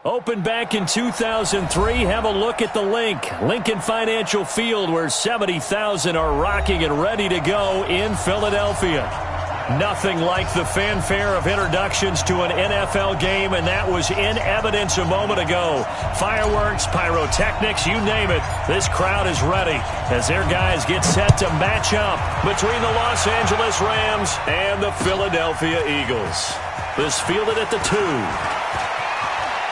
Opened back in 2003, have a look at the Lincoln Financial Field, where 70,000 are rocking and ready to go in Philadelphia. Nothing like the fanfare of introductions to an NFL game, and that was in evidence a moment ago. Fireworks, pyrotechnics, you name it. This crowd is ready as their guys get set to match up between the Los Angeles Rams and the Philadelphia Eagles. This fielded at the 2.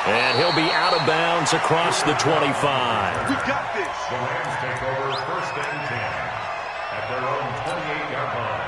And he'll be out of bounds across the 25. We got this. The Rams take over 1st and 10 at their own 28-yard line.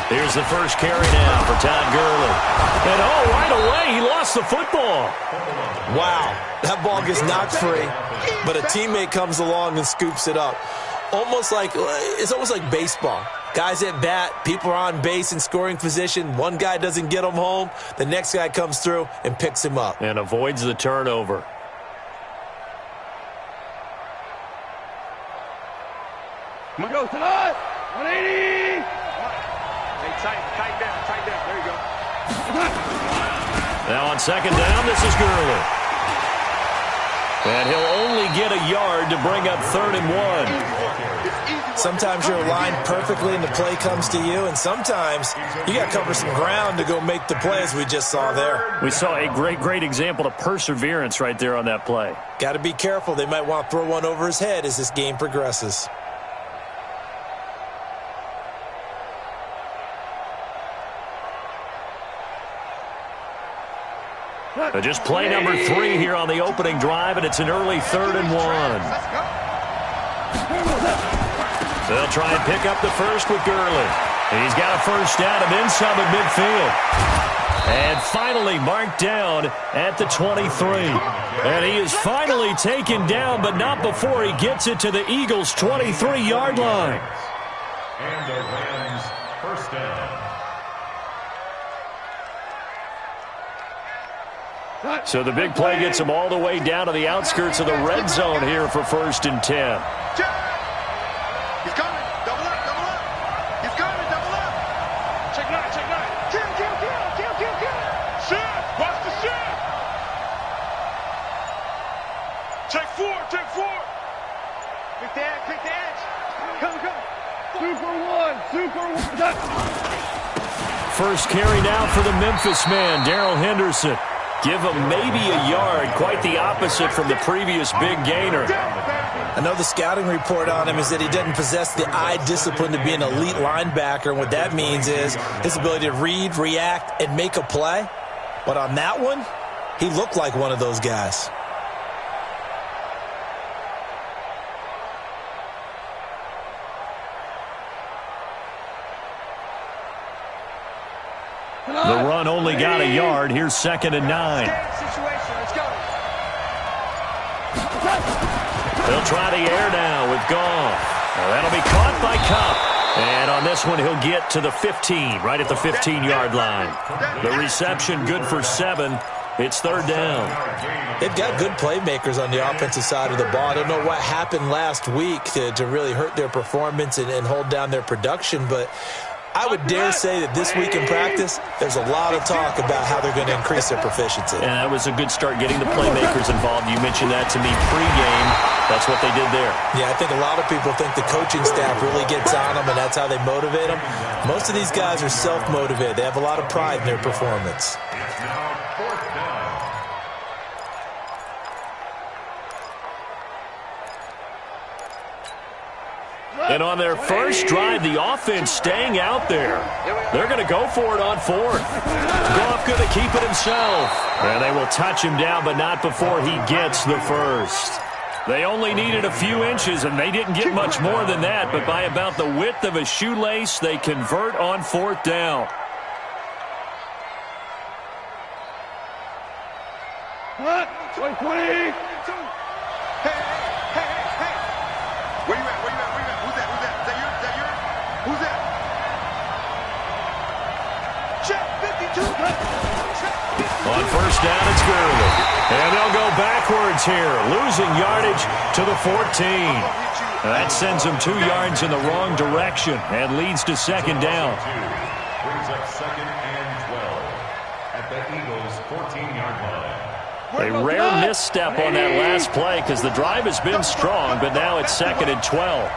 Here's the first carry now for Todd Gurley. And right away, he lost the football. Wow, that ball gets knocked free, but a teammate comes along and scoops it up. It's almost like baseball. Guys at bat, people are on base in scoring position. One guy doesn't get him home. The next guy comes through and picks him up. And avoids the turnover. I'm going to go tonight. 180. Hey, tighten down. There you go. Now on second down, this is Gurley. And he'll only get a yard to bring up 3rd and 1. Sometimes you're aligned perfectly and the play comes to you, and sometimes you got to cover some ground to go make the play, as we just saw there. We saw a great example of perseverance right there on that play. Got to be careful. They might want to throw one over his head as this game progresses. Just play number 3 here on the opening drive, and it's an early 3rd and 1. They'll try and pick up the first with Gurley. He's got a first down and then some at midfield. And finally marked down at the 23. And he is finally taken down, but not before he gets it to the Eagles' 23-yard line. And the Rams first down. So the big play gets him all the way down to the outskirts of the red zone here for 1st and 10. He's coming. Double up. He's coming. Double up. Check 9. Kill. Shot. Watch the shot. Check 4. Quick the edge. Come. Super one. First carry now for the Memphis man, Darrell Henderson. Give him maybe a yard, quite the opposite from the previous big gainer. I know the scouting report on him is that he doesn't possess the eye discipline to be an elite linebacker. And what that means is his ability to read, react, and make a play. But on that one, he looked like one of those guys. The run only got a yard. Here's 2nd and 9. They'll try the air now with Goff. That'll be caught by Kupp. And on this one, he'll get to the 15, right at the 15-yard line. The reception good for 7. It's 3rd down. They've got good playmakers on the offensive side of the ball. I don't know what happened last week to really hurt their performance and hold down their production, but I would dare say that this week in practice, there's a lot of talk about how they're going to increase their proficiency. And that was a good start getting the playmakers involved. You mentioned that to me pregame. That's what they did there. Yeah, I think a lot of people think the coaching staff really gets on them, and that's how they motivate them. Most of these guys are self-motivated. They have a lot of pride in their performance. It's now 4th down. And on their first drive, the offense staying out there. They're going to go for it on 4th. Goff going to keep it himself. And they will touch him down, but not before he gets the first. They only needed a few inches, and they didn't get much more than that, but by about the width of a shoelace, they convert on 4th down. What? 20. Hey. Where you at? Who's that? Is that yours? Who's that? Check 52. On 1st down, it's Gurley. And they'll go backwards here, losing yardage to the 14. That sends them 2 yards in the wrong direction and leads to 2nd down. Brings up 2nd and 12 at the Eagles' 14-yard line. A rare misstep on that last play because the drive has been strong, but now it's 2nd and 12.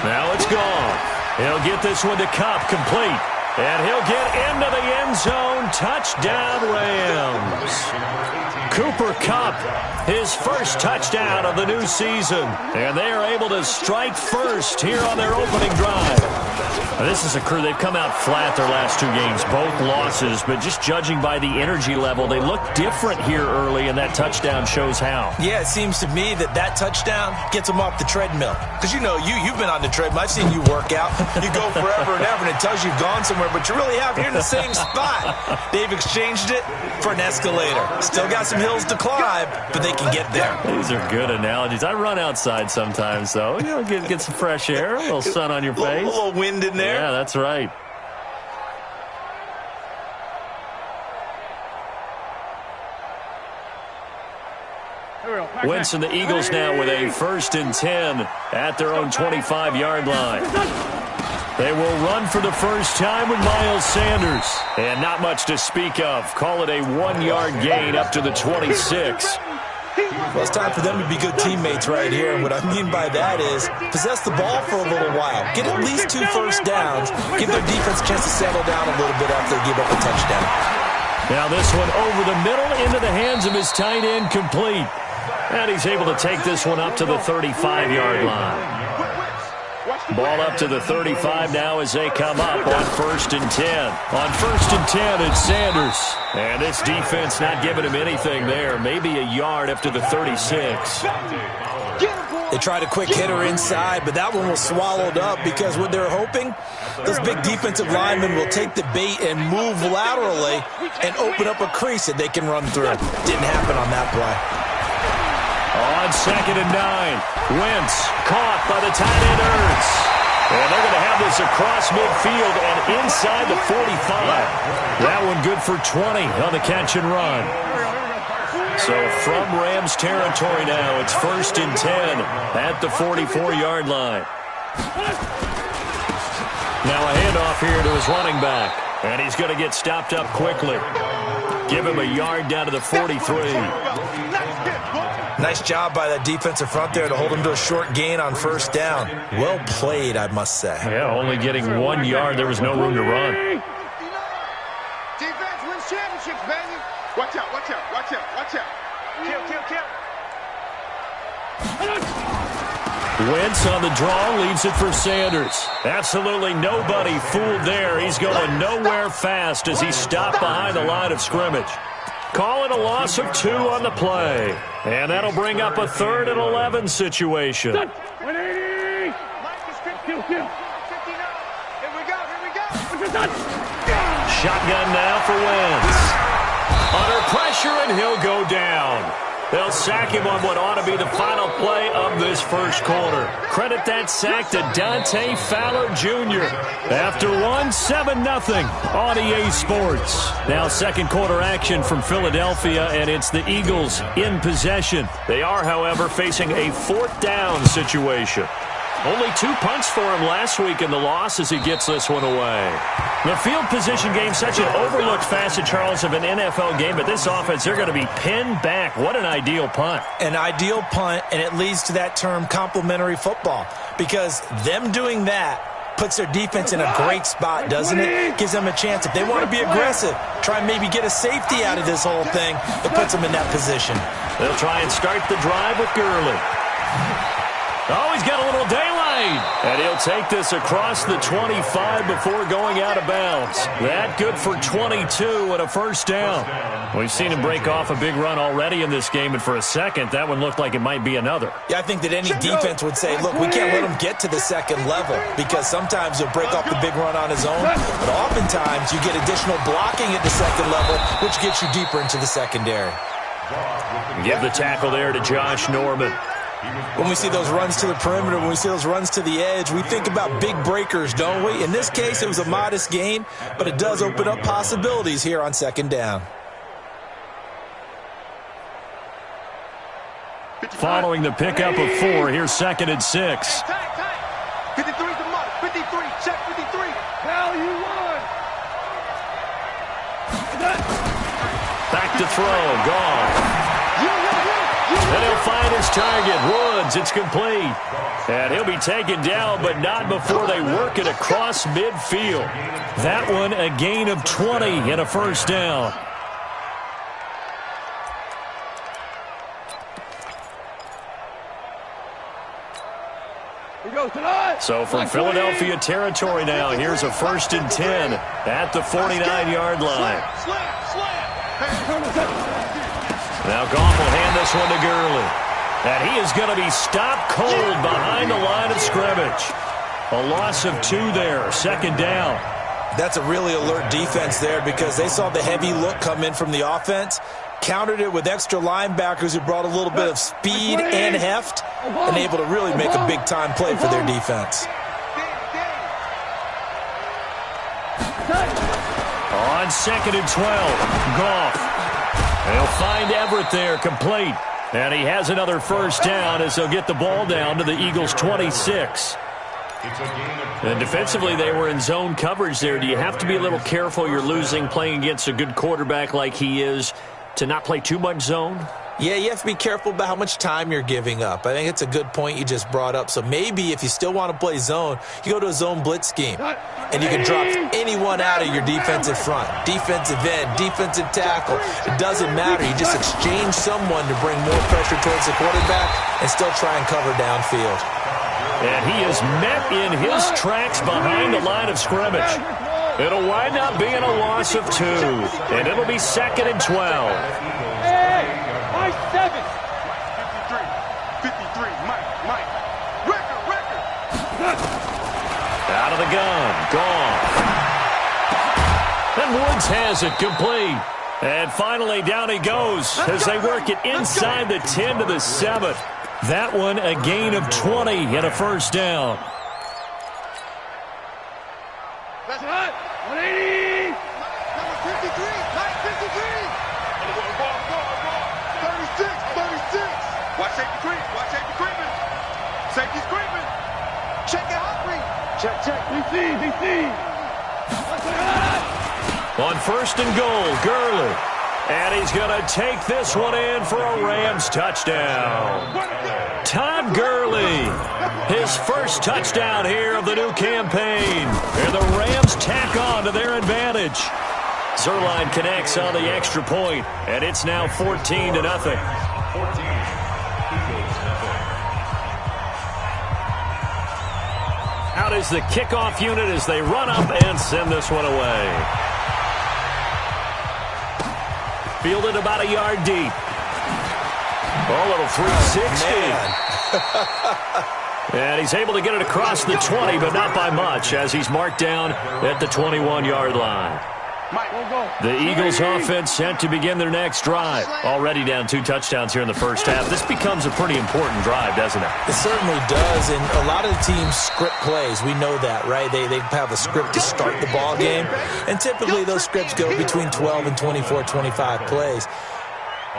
Now it's gone. He'll get this one to Kupp, complete. And he'll get into the end zone. Touchdown, Rams. Cooper Kupp, his first touchdown of the new season. And they are able to strike first here on their opening drive. Now, this is a crew. They've come out flat their last 2 games, both losses. But just judging by the energy level, they look different here early, and that touchdown shows how. Yeah, it seems to me that touchdown gets them off the treadmill. Because, you've been on the treadmill. I've seen you work out. You go forever and ever, and it tells you you've gone somewhere, but you really have. You're in the same spot. They've exchanged it for an escalator. Still got some hills to climb, but they can get there. These are good analogies. I run outside sometimes, though. Get some fresh air, a little sun on your face. A little wind in there. Yeah, that's right. Wentz and the Eagles now with a 1st and 10 at their own 25-yard line. They will run for the first time with Miles Sanders. And not much to speak of. Call it a 1-yard gain up to the 26. Well, it's time for them to be good teammates right here. And what I mean by that is possess the ball for a little while. Get at least 2 first downs. Give their defense a chance to settle down a little bit after they give up a touchdown. Now this one over the middle into the hands of his tight end, complete. And he's able to take this one up to the 35-yard line. Ball up to the 35 now as they come up on 1st and 10. On 1st and 10, it's Sanders. And this defense not giving him anything there. Maybe a yard up to the 36. They tried a quick hitter inside, but that one was swallowed up because what they're hoping, those big defensive linemen will take the bait and move laterally and open up a crease that they can run through. Didn't happen on that play. On 2nd and 9, Wentz caught by the tight end Ertz. And they're going to have this across midfield and inside the 45. That one good for 20 on the catch and run. So from Rams territory now, it's 1st and 10 at the 44-yard line. Now a handoff here to his running back. And he's going to get stopped up quickly. Give him a yard down to the 43. Nice job by that defensive front there to hold him to a short gain on 1st down. Well played, I must say. Yeah, only getting 1 yard. There was no room to run. Defense wins championships, baby. Watch out. Kill. Wentz on the draw, leaves it for Sanders. Absolutely nobody fooled there. He's going nowhere fast as he stopped behind the line of scrimmage. Call it a loss of 2 on the play. And that'll bring up a 3rd and 11 situation. 180. Kill. 59. Here we go. Shotgun now for Wentz. Under pressure, and he'll go down. They'll sack him on what ought to be the final play of this first quarter. Credit that sack to Dante Fowler Jr. After 7-0 on EA Sports. Now 2nd quarter action from Philadelphia, and it's the Eagles in possession. They are, however, facing a 4th down situation. Only 2 punts for him last week in the loss as he gets this one away. The field position game, such an overlooked facet, Charles, of an NFL game, but this offense, they're going to be pinned back. What an ideal punt. An ideal punt, and it leads to that term complementary football, because them doing that puts their defense in a great spot, doesn't it? Gives them a chance. If they want to be aggressive, try and maybe get a safety out of this whole thing, it puts them in that position. They'll try and start the drive with Gurley. Oh, he's got a little daylight right. And he'll take this across the 25 before going out of bounds. That good for 22 and a first down. We've seen him break off a big run already in this game, and for a second, that one looked like it might be another. Yeah, I think that any defense would say, look, we can't let him get to the second level, because sometimes he'll break off the big run on his own, but oftentimes you get additional blocking at the second level, which gets you deeper into the secondary. Give the tackle there to Josh Norman. When we see those runs to the perimeter, when we see those runs to the edge, we think about big breakers, don't we? In this case, it was a modest gain, but it does open up possibilities here on second down. Following the pickup of 4, here's 2nd and 6. 53's the mark. 53. Check 53. Hell, you won. Back to throw. Gone. And he'll find his target. Woods, it's complete. And he'll be taken down, but not before they work it across midfield. That one a gain of 20 and a first down. So from Philadelphia territory now, here's a 1st and 10 at the 49-yard line. Now Goff will hand this one to Gurley. And he is going to be stopped cold behind the line of scrimmage. A loss of 2 there, 2nd down. That's a really alert defense there, because they saw the heavy look come in from the offense, countered it with extra linebackers who brought a little bit of speed and heft, and able to really make a big-time play for their defense. On 2nd and 12, Goff. They'll find Everett there, complete. And he has another first down as they'll get the ball down to the Eagles' 26. And defensively, they were in zone coverage there. Do you have to be a little careful? You're losing playing against a good quarterback like he is to not play too much zone? Yeah, you have to be careful about how much time you're giving up. I think it's a good point you just brought up. So maybe if you still want to play zone, you go to a zone blitz scheme. And you can drop anyone out of your defensive front. Defensive end, defensive tackle. It doesn't matter. You just exchange someone to bring more pressure towards the quarterback and still try and cover downfield. And he is met in his tracks behind the line of scrimmage. It'll wind up being a loss of 2. And it'll be 2nd and 12. 7. 53, Mike. Record. Out of the gun, gone. And Woods has it, complete. And finally down he goes as they work it inside the 10 to the 7. That one a gain of 20 and a first down. That's hot. 180. Number 53, Mike 53. 36. Watch safety creep. Watch safety creeping. Safety's creeping. Check it out, Bree. Check. DC. On 1st and goal, Gurley. And he's going to take this one in for a Rams touchdown. Todd Gurley, his first touchdown here of the new campaign. And the Rams tack on to their advantage. Zerline connects on the extra point, and it's now 14-0. Out is the kickoff unit as they run up and send this one away. Fielded about a yard deep. A little 360. And he's able to get it across the 20, but not by much, as he's marked down at the 21-yard line. The Eagles offense set to begin their next drive. Already down 2 touchdowns here in the first half. This becomes a pretty important drive, doesn't it? It certainly does, and a lot of the teams script plays. We know that, right? They have a script to start the ball game, and typically those scripts go between 12 and 24, 25 plays.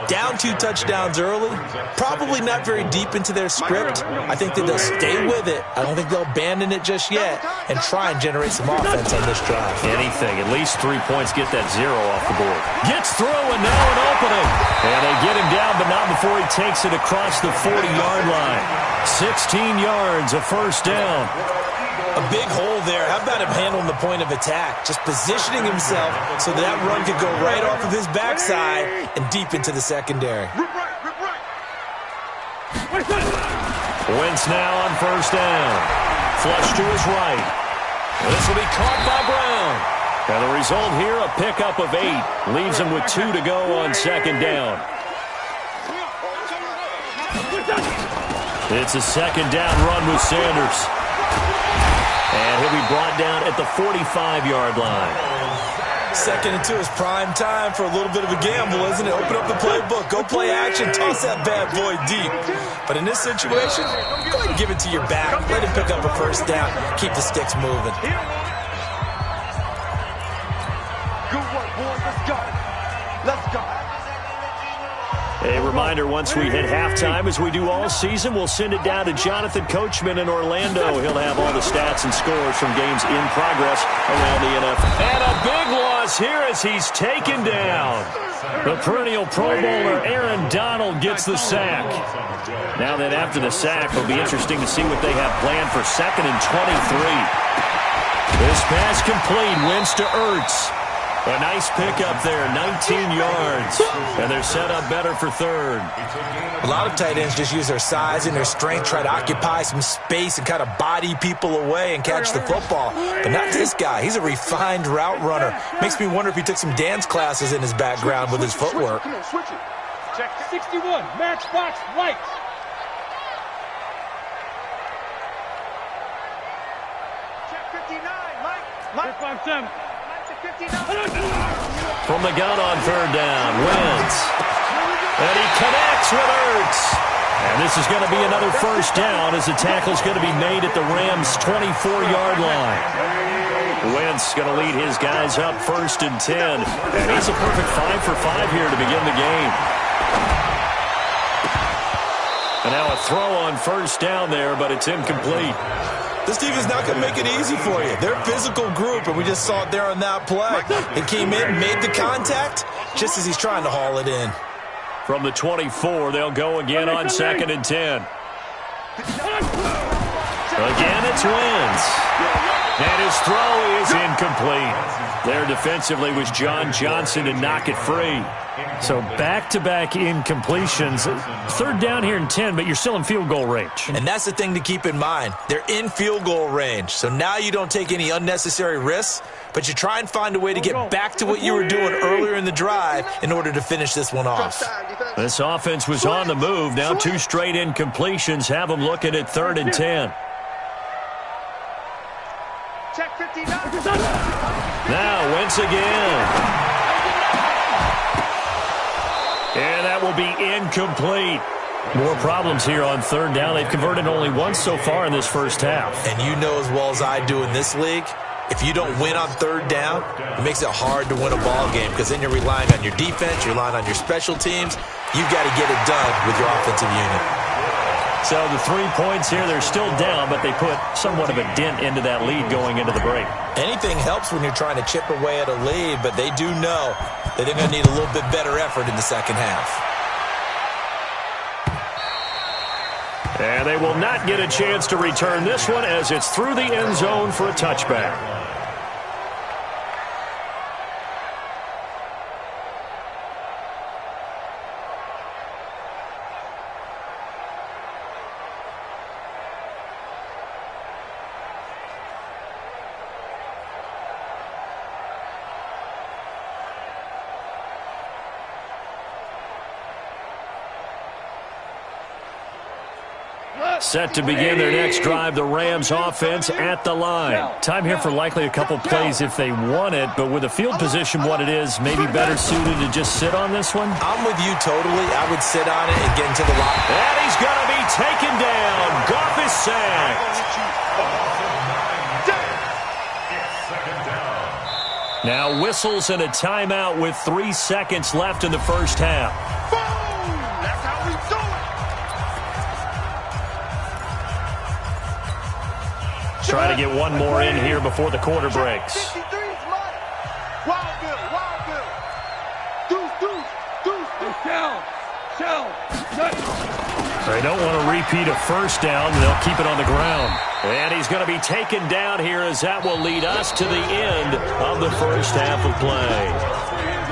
Down 2 touchdowns early, probably not very deep into their script. I think that they'll stay with it. I don't think they'll abandon it just yet and try and generate some offense on this drive. Anything, at least 3 points, get that 0 off the board. Gets through, and now an opening. And they get him down, but not before he takes it across the 40-yard line. 16 yards, a first down. A big hole there. How about him handling the point of attack? Just positioning himself so that run could go right off of his backside and deep into the secondary. Wentz now on first down. flush to his right. This will be caught by Brown. And the result here, a pickup of 8. Leaves him with 2 to go on second down. It's a second down run with Sanders. And he'll be brought down at the 45-yard line. 2nd and 2 is prime time for a little bit of a gamble, isn't it? Open up the playbook, go play action, toss that bad boy deep. But in this situation, go ahead and give it to your back. Let him pick up a first down, keep the sticks moving. Good work, boys. Let's go. Let's go. A reminder, once we hit halftime, as we do all season, we'll send it down to Jonathan Coachman in Orlando. He'll have all the stats and scores from games in progress around the NFL. And a big loss here as he's taken down. The perennial Pro Bowler Aaron Donald gets the sack. Now then, after the sack, it'll be interesting to see what they have planned for 2nd and 23. This pass complete, Wentz to Ertz. A nice pickup there, 19 yards. And they're set up better for 3rd. A lot of tight ends just use their size and their strength, try to occupy some space and kind of body people away and catch the football. But not this guy. He's a refined route runner. Makes me wonder if he took some dance classes in his background with his footwork. Come on, switch it. Check 61, matchbox right. Check 59, Mike. Mike. 5-7. From the gun on 3rd down, Wentz. And he connects with Ertz. And this is going to be another first down as the tackle's going to be made at the Rams' 24-yard line. Wentz going to lead his guys up 1st and 10. And he's a perfect 5 for 5 here to begin the game. And now a throw on 1st down there, but it's incomplete. This team is not going to make it easy for you. They're a physical group, and we just saw it there on that play. He came in, made the contact, just as he's trying to haul it in. From the 24, they'll go again on 2nd and 10. Again, it's Wentz. And his throw is incomplete. There defensively was John Johnson to knock it free. So back-to-back incompletions. 3rd down here and 10, but you're still in field goal range. And that's the thing to keep in mind. They're in field goal range. So now you don't take any unnecessary risks, but you try and find a way to get back to what you were doing earlier in the drive in order to finish this one off. This offense was on the move. Now 2 straight incompletions have them looking at 3rd and 10. Check 59. Now Wentz again. And that will be incomplete. More problems here on 3rd down. They've converted only once so far in this first half. And you know as well as I do in this league, if you don't win on 3rd down, it makes it hard to win a ball game because then you're relying on your defense, you're relying on your special teams. You've got to get it done with your offensive unit. So the 3 points here, they're still down, but they put somewhat of a dent into that lead going into the break. Anything helps when you're trying to chip away at a lead, but they do know that they're going to need a little bit better effort in the second half. And they will not get a chance to return this one as it's through the end zone for a touchback. Set to begin their next drive, the Rams offense at the line. Time here for likely a couple plays if they want it, but with the field position what it is, maybe better suited to just sit on this one? I'm with you totally. I would sit on it and get into the lock. And he's going to be taken down. Goff is sacked. Now whistles and a timeout with 3 seconds left in the first half. That's how we do it. Try to get one more in here before the quarter breaks. 53's mine. Wild Bill, Wild Bill. Deuce. They don't want to repeat a first down. They'll keep it on the ground. And he's going to be taken down here as that will lead us to the end of the first half of play.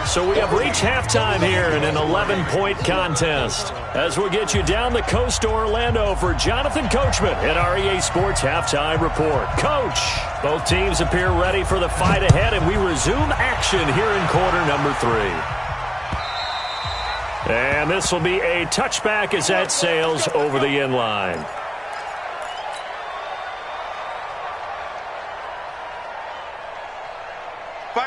So we have reached halftime here in an 11-point contest. As we'll get you down the coast to Orlando for Jonathan Coachman at our EA Sports Halftime Report. Coach, both teams appear ready for the fight ahead, and we resume action here in quarter number 3. And this will be a touchback as that sails over the end line.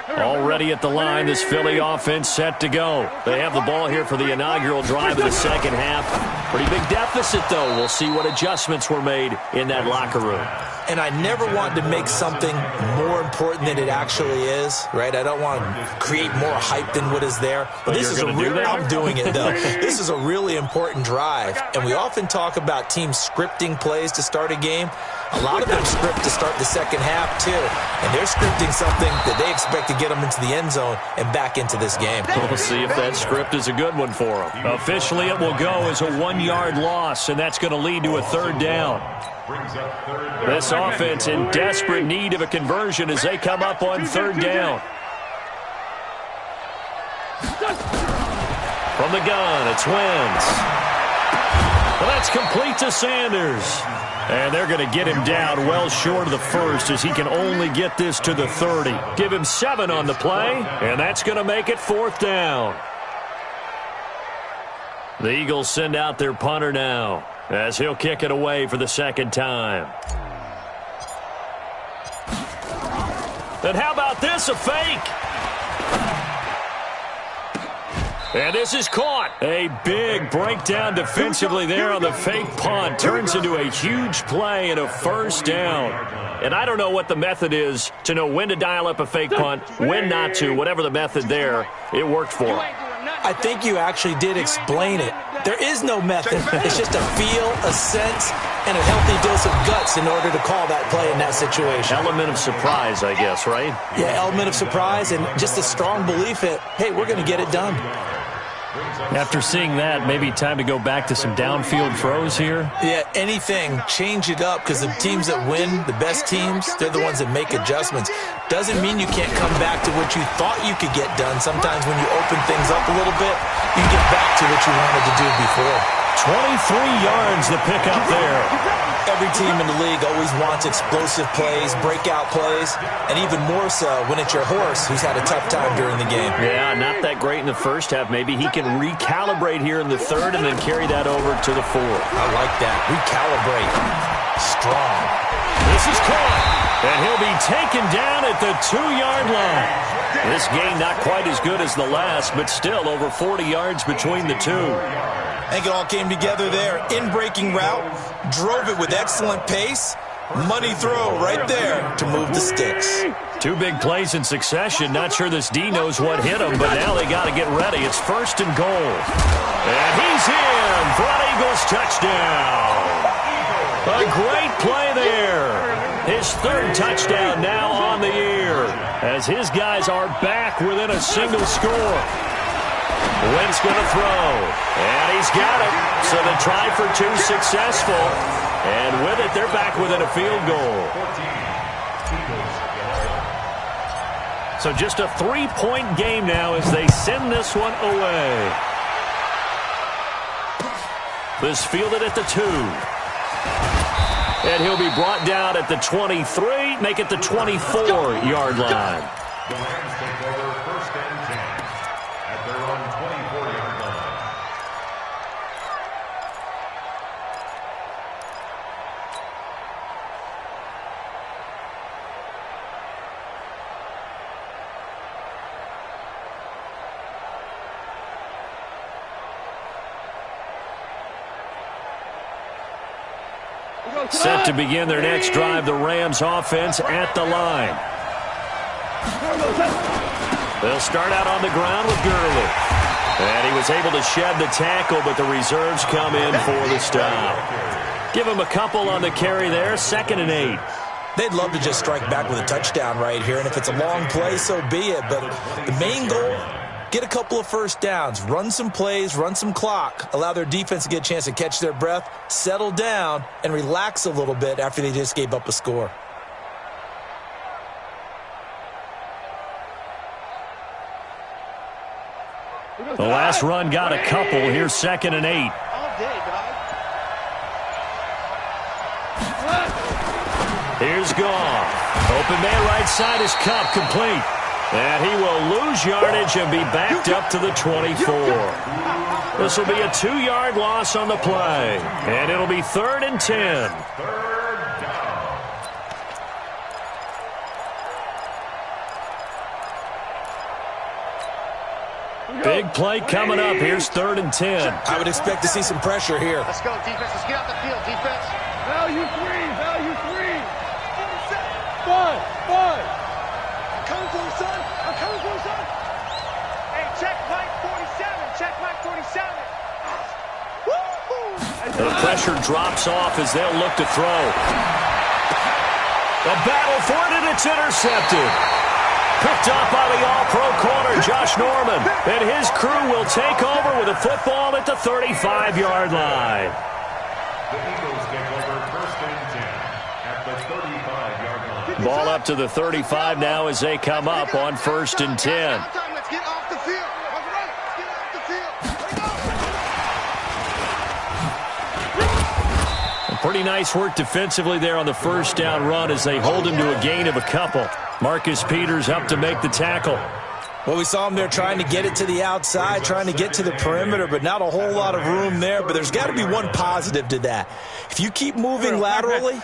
Already at the line, this Philly offense set to go. They have the ball here for the inaugural drive of the second half. Pretty big deficit, though. We'll see what adjustments were made in that locker room. And I never want to make something more important than it actually is, right? I don't want to create more hype than what is there. But this is a real, I'm doing it, though. This is a really important drive. And we often talk about teams scripting plays to start a game. A lot of them script to start the second half, too. And they're scripting something that they expect to get them into the end zone and back into this game. We'll see if that script is a good one for them. Officially, it will go as a 1-yard loss, and that's going to lead to a third down. This offense in desperate need of a conversion as they come up on third down. From the gun, it's Wentz. Well, that's complete to Sanders. And they're going to get him down well short of the first as he can only get this to the 30. Give him 7 on the play, and that's going to make it fourth down. The Eagles send out their punter now as he'll kick it away for the second time. And how about this, a fake? And this is caught. A big breakdown defensively there on the fake punt. Turns into a huge play and a first down. And I don't know what the method is to know when to dial up a fake punt, when not to. Whatever the method there, it worked for him. I think you actually did explain it. There is no method. It's just a feel, a sense, and a healthy dose of guts in order to call that play in that situation. Element of surprise, I guess, right? Yeah, element of surprise and just a strong belief that, hey, we're going to get it done. After seeing that, maybe time to go back to some downfield throws here. Yeah, anything. Change it up because the teams that win, the best teams, they're the ones that make adjustments. Doesn't mean you can't come back to what you thought you could get done. Sometimes when you open things up a little bit, you get back to what you wanted to do before. 23 yards to pick up there. Every team in the league always wants explosive plays, breakout plays, and even more so when it's your horse who's had a tough time during the game. Yeah, not that great in the first half. Maybe he can recalibrate here in the third and then carry that over to the fourth. I like that. Recalibrate. Strong. This is caught, and he'll be taken down at the 2-yard line. This game not quite as good as the last, but still over 40 yards between the two. I think it all came together there. In-breaking route, drove it with excellent pace. Money throw right there to move the sticks. 2 big plays in succession. Not sure this D knows what hit him, but now they got to get ready. It's first and goal. And he's in for an Eagles touchdown. A great play there. His third touchdown now on the year as his guys are back within a single score. Wentz going to throw, and he's got it. So the try for 2 successful, and with it, they're back within a field goal. So just a 3-point game now as they send this one away. This fielded at the 2. And he'll be brought down at the 23, make it the 24-yard line. The Rams take over first and 10 at their own 24-yard line. Set to begin their next drive, the Rams offense at the line. They'll start out on the ground with Gurley. And he was able to shed the tackle, but the reserves come in for the stop. Give him a couple on the carry there, 2nd and 8. They'd love to just strike back with a touchdown right here, and if it's a long play, so be it. But the main goal, get a couple of first downs, run some plays, run some clock, allow their defense to get a chance to catch their breath, settle down, and relax a little bit after they just gave up a score. last run got a couple. Here's 2nd and 8. All day, dog. Here's Goff. Open man right side is Cup, complete. And he will lose yardage and be backed up to the 24. This will be a 2-yard loss on the play. And it'll be 3rd and 10. Big play coming up. Here's 3rd and 10. I would expect to see some pressure here. Let's go, defense. Let's get out the field, defense. Value 3. Value 3. 5. I'm coming for you, son. I'm coming for you, son. Hey, check Mike 47. Check Mike 47. The pressure drops off as they'll look to throw. The battle for it, and it's intercepted. Picked up by the all-pro corner, Josh Norman. And his crew will take over with a football at the 35-yard line. The Eagles take over 1st and 10 at the 35-yard line. Ball up to the 35 now as they come up on 1st and 10. Let's get off the field. Let's get off the field. Pretty nice work defensively there on the 1st down run as they hold him to a gain of a couple. Marcus Peters up to make the tackle. Well, we saw him there trying to get it to the outside, trying to get to the perimeter, but not a whole lot of room there. But there's got to be one positive to that. If you keep moving laterally,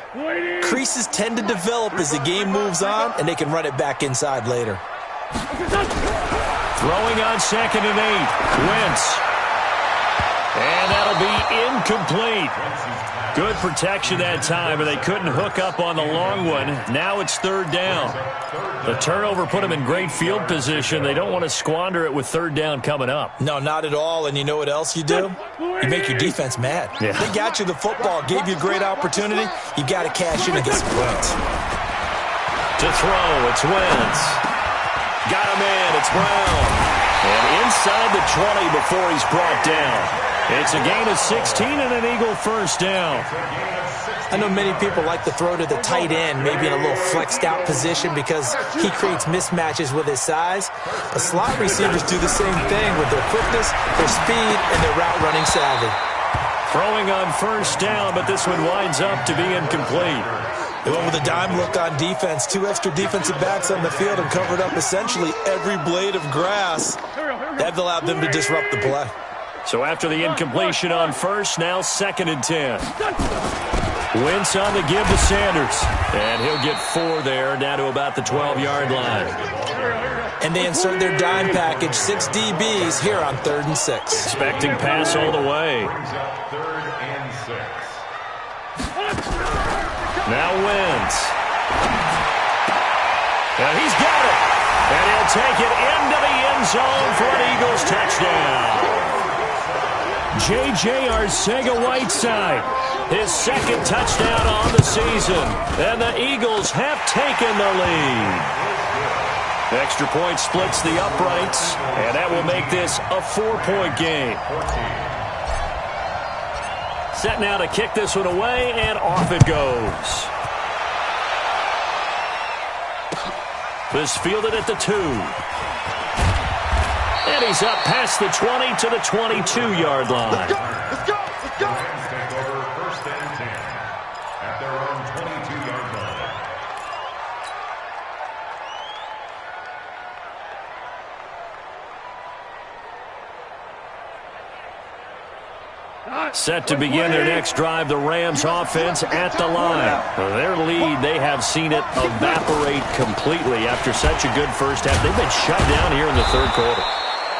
creases tend to develop as the game moves on, and they can run it back inside later. Throwing on 2nd and 8. Wentz. And that'll be incomplete. Good protection that time, and they couldn't hook up on the long one. Now it's 3rd down. The turnover put them in great field position. They don't want to squander it with 3rd down coming up. No, not at all. And you know what else you do? You make your defense mad. Yeah. They got you the football, gave you a great opportunity. You got to cash in and get some points. To throw, it's Wentz. Got him in, it's Brown. And inside the 20 before he's brought down. It's a gain of 16 and an Eagle 1st down. I know many people like to throw to the tight end, maybe in a little flexed out position because he creates mismatches with his size. But slot receivers do the same thing with their quickness, their speed, and their route running savvy. Throwing on 1st down, but this one winds up to be incomplete. They went with a dime look on defense. 2 extra defensive backs on the field and covered up essentially every blade of grass. That allowed them to disrupt the play. So after the incompletion on 1st, now 2nd and 10. Wentz on the give to Sanders. And he'll get 4 there, down to about the 12-yard line. And they insert their dime package, 6 DBs here on 3rd and 6. Expecting pass all the way. 3rd and 6. Now Wentz. And he's got it. And he'll take it into the end zone for an Eagles touchdown. J.J. Arcega-Whiteside, his 2nd touchdown on the season. And the Eagles have taken the lead. The extra point splits the uprights, and that will make this a 4-point game. Set now to kick this one away, and off it goes. This fielded at the 2. And he's up past the 20 to the 22-yard line. Let's go. Let's go. Let's go. Rams take over 1st and 10 at their own 22-yard line. Set to begin their next drive, the Rams offense at the line. Their lead, they have seen it evaporate completely after such a good first half. They've been shut down here in the 3rd quarter.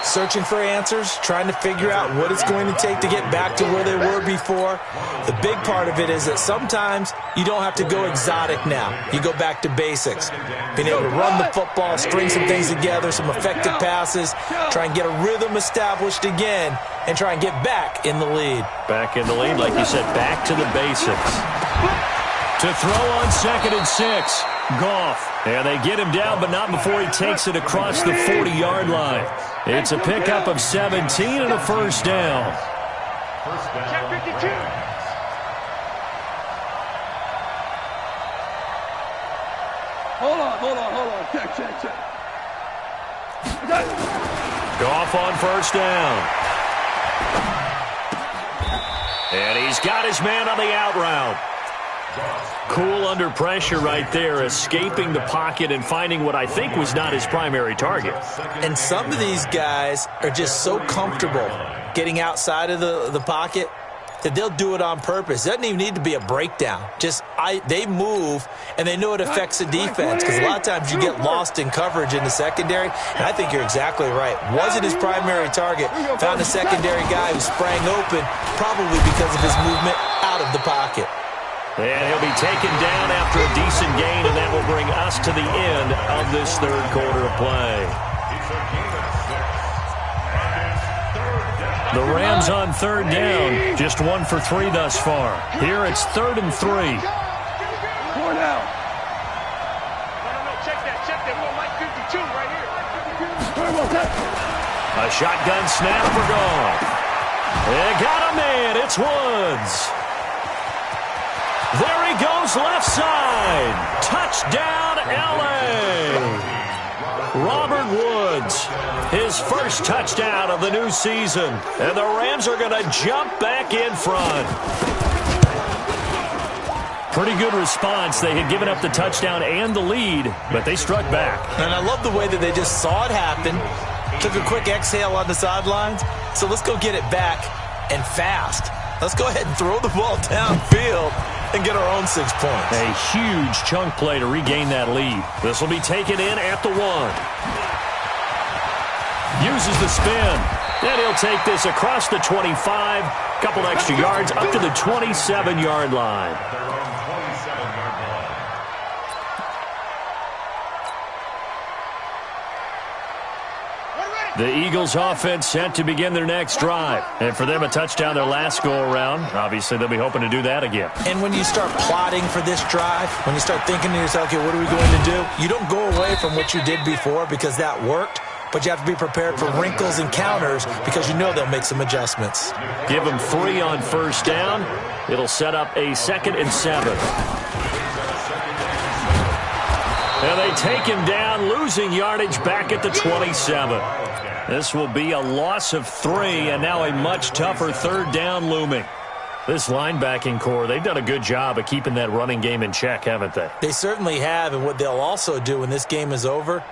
Searching for answers, trying to figure out what it's going to take to get back to where they were before. The big part of it is that sometimes you don't have to go exotic now. You go back to basics. Being able to run the football, string some things together, some effective passes, try and get a rhythm established again, and try and get back in the lead. Back in the lead, like you said, back to the basics. To throw on 2nd and 6, Goff. And they get him down, but not before he takes it across the 40-yard line. It's a pickup of 17 and a 1st down. Check 52. Hold on. Check. Goff on 1st down. He's got his man on the out route. Cool under pressure right there, escaping the pocket and finding what I think was not his primary target. And some of these guys are just so comfortable getting outside of the pocket that they'll do it on purpose. It doesn't even need to be a breakdown. They move, and they know it affects the defense, because a lot of times you get lost in coverage in the secondary, and I think you're exactly right. Wasn't his primary target. Found a secondary guy who sprang open, probably because of his movement out of the pocket. And he'll be taken down after a decent gain, and that will bring us to the end of this third quarter of play. The Rams on third down, just 1 for 3 thus far. Here it's 3rd and 3. 4 down. Check that. We might 52 right here. A shotgun snap for Goff. They got a man. It's Woods. There he goes left side. Touchdown, L.A. Robert Woods, his first touchdown of the new season. And the Rams are going to jump back in front. Pretty good response. They had given up the touchdown and the lead, but they struck back. And I love the way that they just saw it happen, took a quick exhale on the sidelines. So let's go get it back, and fast. Let's go ahead and throw the ball downfield and get our own 6 points. A huge chunk play to regain that lead. This will be taken in at the 1. Uses the spin. Then he'll take this across the 25. Couple extra yards up to the 27-yard line. The Eagles offense set to begin their next drive. And for them, a touchdown their last go-around. Obviously, they'll be hoping to do that again. And when you start plotting for this drive, when you start thinking to yourself, okay, what are we going to do? You don't go away from what you did before because that worked, but you have to be prepared for wrinkles and counters because you know they'll make some adjustments. Give them 3 on first down. It'll set up a 2nd and 7. And they take him down, losing yardage back at the 27. This will be a loss of 3, and now a much tougher 3rd down looming. This linebacking core, they've done a good job of keeping that running game in check, haven't they? They certainly have, and what they'll also do when this game is over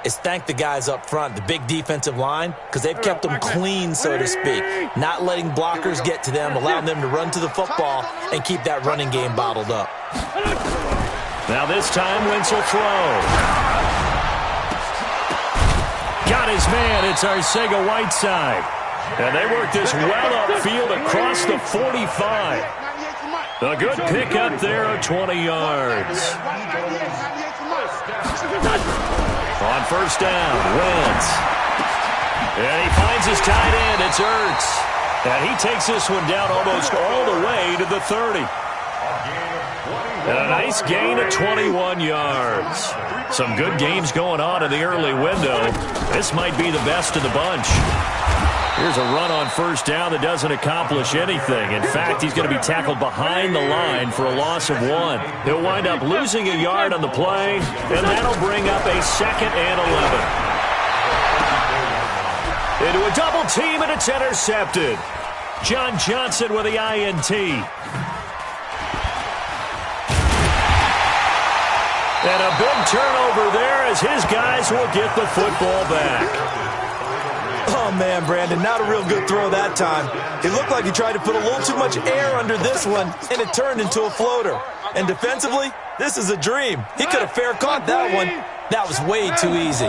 is thank the guys up front, the big defensive line, because they've kept them clean, so to speak, not letting blockers get to them, allowing them to run to the football and keep that running game bottled up. Now this time, Wentz will throw. Got his man. It's Arcega-Whiteside. And they work this well upfield across the 45. A good pickup there of 20 yards. On first down, Wentz. And he finds his tight end. It's Ertz. And he takes this one down almost all the way to the 30. And a nice gain of 21 yards. Some good games going on in the early window. This might be the best of the bunch. Here's a run on first down that doesn't accomplish anything. In fact, he's going to be tackled behind the line for a loss of 1. He'll wind up losing a yard on the play, and that'll bring up a 2nd and 11. Into a double team, and it's intercepted. John Johnson with the INT. And a big turnover there as his guys will get the football back. Oh, man, Brandon, not a real good throw that time. It looked like he tried to put a little too much air under this one, and it turned into a floater. And defensively, this is a dream. He could have fair caught that one. That was way too easy.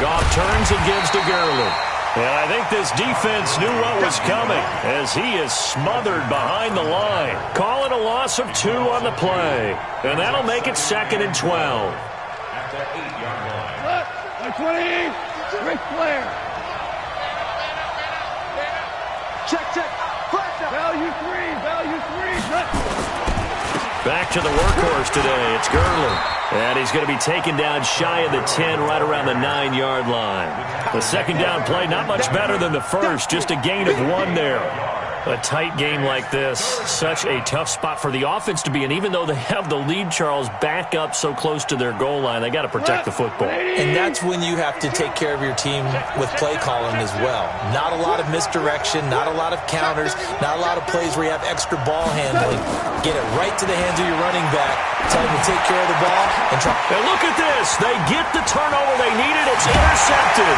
Goff turns and gives to Gurley. And I think this defense knew what was coming as he is smothered behind the line. Call it a loss of 2 on the play. And that'll make it 2nd and 12. At the 8-yard line. 20. Ric Flair. Check. Value 3. Back to the workhorse today. It's Gurley. And he's going to be taken down shy of the 10, right around the 9-yard line. The 2nd down play, not much better than the first, just a gain of 1 there. A tight game like this, such a tough spot for the offense to be in. Even though they have the lead, Charles, back up so close to their goal line, they got to protect the football. And that's when you have to take care of your team with play calling as well. Not a lot of misdirection, not a lot of counters, not a lot of plays where you have extra ball handling. Get it right to the hands of your running back. Tell him to take care of the ball and try. And look at this. They get the turnover they needed. It's intercepted.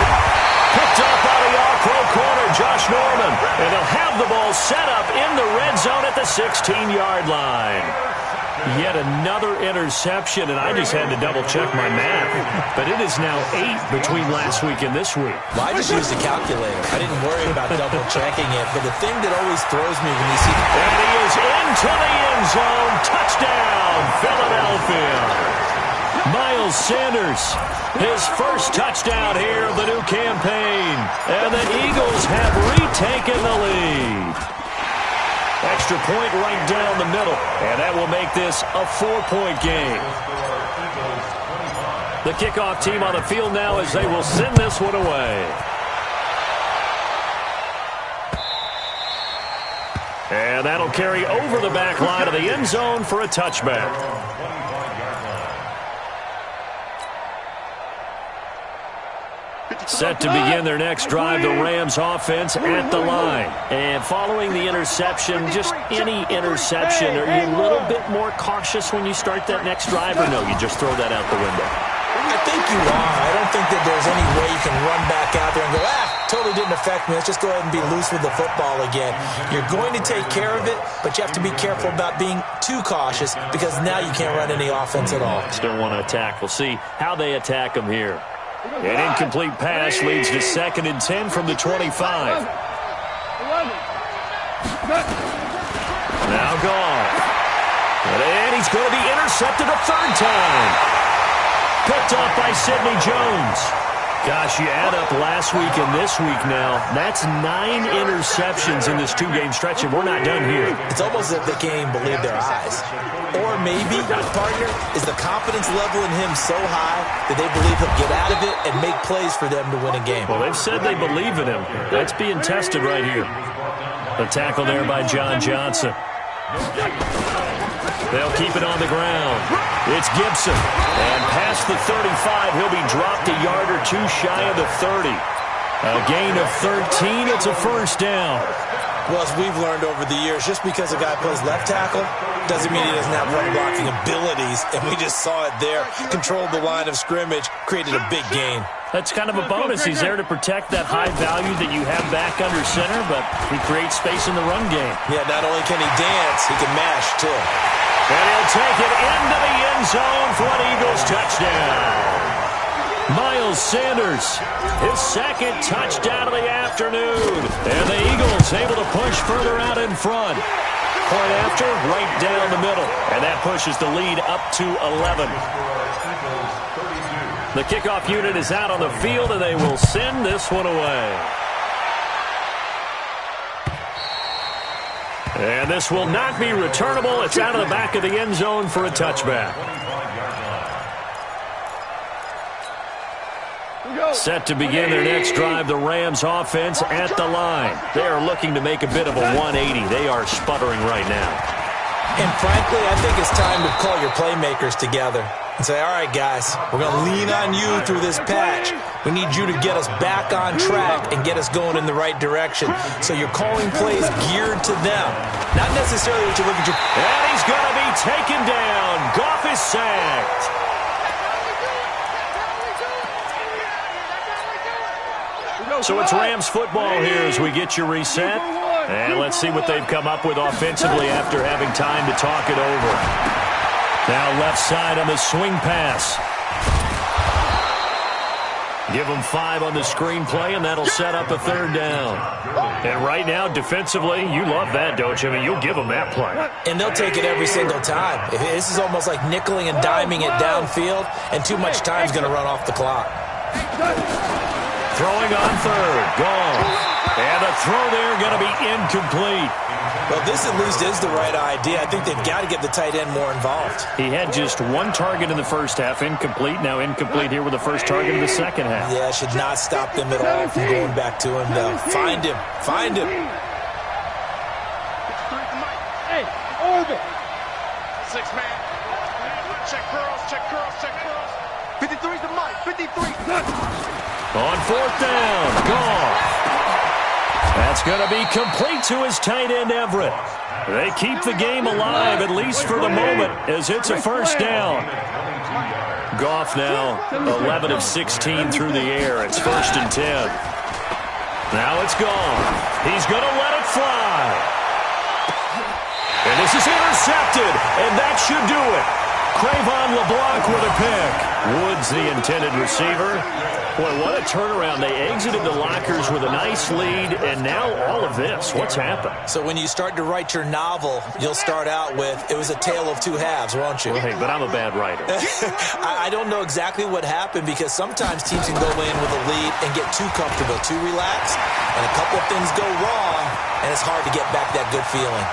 Picked up by the all-pro corner, Josh Norman. And they'll have the ball set up in the red zone at the 16-yard line. Yet another interception, and I just had to double-check my math. But it is now 8 between last week and this week. Well, I just used a calculator. I didn't worry about double-checking it. But the thing that always throws me when you see... And he is into the end zone. Touchdown, Philadelphia. Miles Sanders, his first touchdown here of the new campaign. And the Eagles have retaken the lead. Extra point right down the middle. And that will make this a 4-point game. The kickoff team on the field now as they will send this one away. And that'll carry over the back line of the end zone for a touchback. Set to begin their next drive, the Rams offense at the line. And following the interception, just any interception, are you a little bit more cautious when you start that next drive, or no, you just throw that out the window? I think you are. I don't think that there's any way you can run back out there and go, totally didn't affect me. Let's just go ahead and be loose with the football again. You're going to take care of it, but you have to be careful about being too cautious because now you can't run any offense at all. Still want to attack. We'll see how they attack them here. An incomplete pass leads to 2nd and 10 from the 25. Now gone. And he's going to be intercepted a 3rd time. Picked off by Sidney Jones. Gosh, you add up last week and this week now, that's 9 interceptions in this 2-game stretch, and we're not done here. It's almost as if they can't even believe their eyes. Or maybe, partner, is the confidence level in him so high that they believe he'll get out of it and make plays for them to win a game. Well, they've said they believe in him. That's being tested right here. The tackle there by John Johnson. They'll keep it on the ground. It's Gibson. And past the 35, he'll be dropped a yard or 2 shy of the 30. A gain of 13, it's a 1st down. Well, as we've learned over the years, just because a guy plays left tackle doesn't mean he doesn't have run blocking abilities. And we just saw it there. Controlled the line of scrimmage, created a big gain. That's kind of a bonus. He's there to protect that high value that you have back under center, but he creates space in the run game. Yeah, not only can he dance, he can mash, too. And he'll take it into the end zone for an Eagles touchdown. Miles Sanders, his 2nd touchdown of the afternoon. And the Eagles able to push further out in front. Point after, right down the middle. And that pushes the lead up to 11. The kickoff unit is out on the field, and they will send this one away. And this will not be returnable. It's out of the back of the end zone for a touchback. Set to begin their next drive, the Rams offense at the line. They are looking to make a bit of a 180. They are sputtering right now. And frankly, I think it's time to call your playmakers together and say, all right, guys, we're going to lean on you through this patch. We need you to get us back on track and get us going in the right direction. So you're calling plays geared to them, not necessarily what you look at your... And he's going to be taken down. Goff is sacked. So it's Rams football here as we get you reset. And let's see what they've come up with offensively after having time to talk it over. Now left side on the swing pass. Give them 5 on the screen play, and that'll set up a 3rd down. And right now, defensively, you love that, don't you? I mean, you'll give them that play. And they'll take it every single time. This is almost like nickeling and diming it downfield, and too much time's going to run off the clock. Throwing on 3rd, gone. And the throw there going to be incomplete. Well, this at least is the right idea. I think they've got to get the tight end more involved. He had just 1 target in the first half, incomplete. Now incomplete here with the first target in the second half. Yeah, should not stop them at all from going back to him, though. Find him. Find him. On fourth down, Goff. That's going to be complete to his tight end, Everett. They keep the game alive, at least for the moment, as it's a first down. Goff now 11 of 16 through the air. It's 1st and 10. Now it's gone. He's going to let it fly. And this is intercepted, and that should do it. Crayvon LeBlanc with a pick. Woods the intended receiver. Boy, what a turnaround. They exited the lockers with a nice lead, and now all of this. What's happened? So when you start to write your novel, you'll start out with, it was a tale of two halves, won't you? Well, hey, but I'm a bad writer. I don't know exactly what happened, because sometimes teams can go in with a lead and get too comfortable, too relaxed, and a couple of things go wrong, and it's hard to get back that good feeling.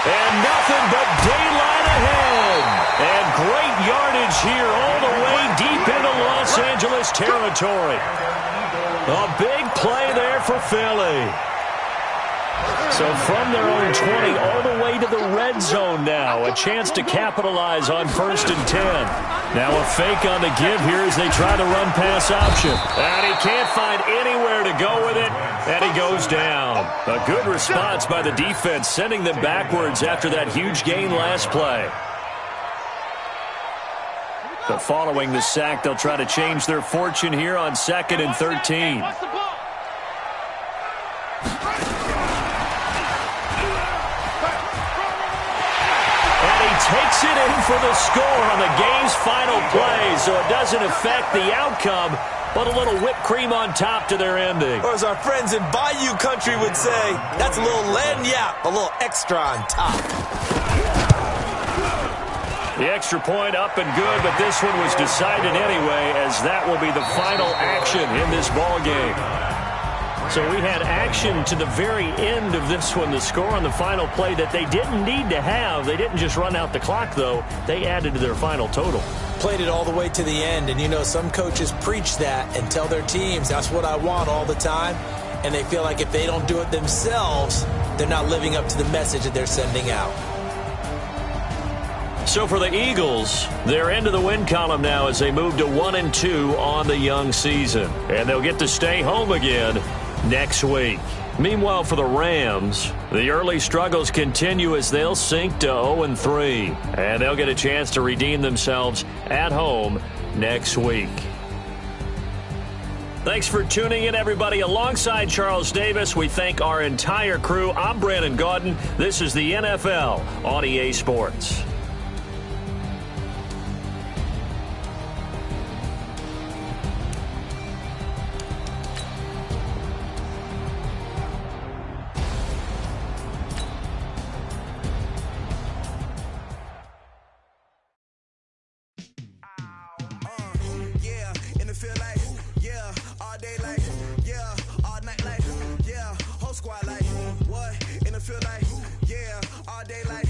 And nothing but daylight ahead. And great yardage here all the way deep into Los Angeles territory. A big play there for Philly. So from their own 20 all the way to the red zone now. A chance to capitalize on 1st and 10. Now a fake on the give here as they try to run pass option. And he can't find anywhere to go with it. And he goes down. A good response by the defense, sending them backwards after that huge gain last play. So following the sack, they'll try to change their fortune here on 2nd and 13. Takes it in for the score on the game's final play, so it doesn't affect the outcome, but a little whipped cream on top to their ending. Or as our friends in Bayou Country would say, that's a little lagniappe, a little extra on top. The extra point up and good, but this one was decided anyway, as that will be the final action in this ball game. So we had action to the very end of this one, the score on the final play that they didn't need to have. They didn't just run out the clock, though. They added to their final total. Played it all the way to the end, and you know some coaches preach that and tell their teams, that's what I want all the time, and they feel like if they don't do it themselves, they're not living up to the message that they're sending out. So for the Eagles, they're into the win column now as they move to 1-2 on the young season, and they'll get to stay home again next week. Meanwhile, for the Rams, the early struggles continue as they'll sink to 0-3, and they'll get a chance to redeem themselves at home next week. Thanks for tuning in, everybody. Alongside Charles Davis, we thank our entire crew. I'm Brandon Gaudin. This is the NFL on EA Sports. Squad like what in the field like all day like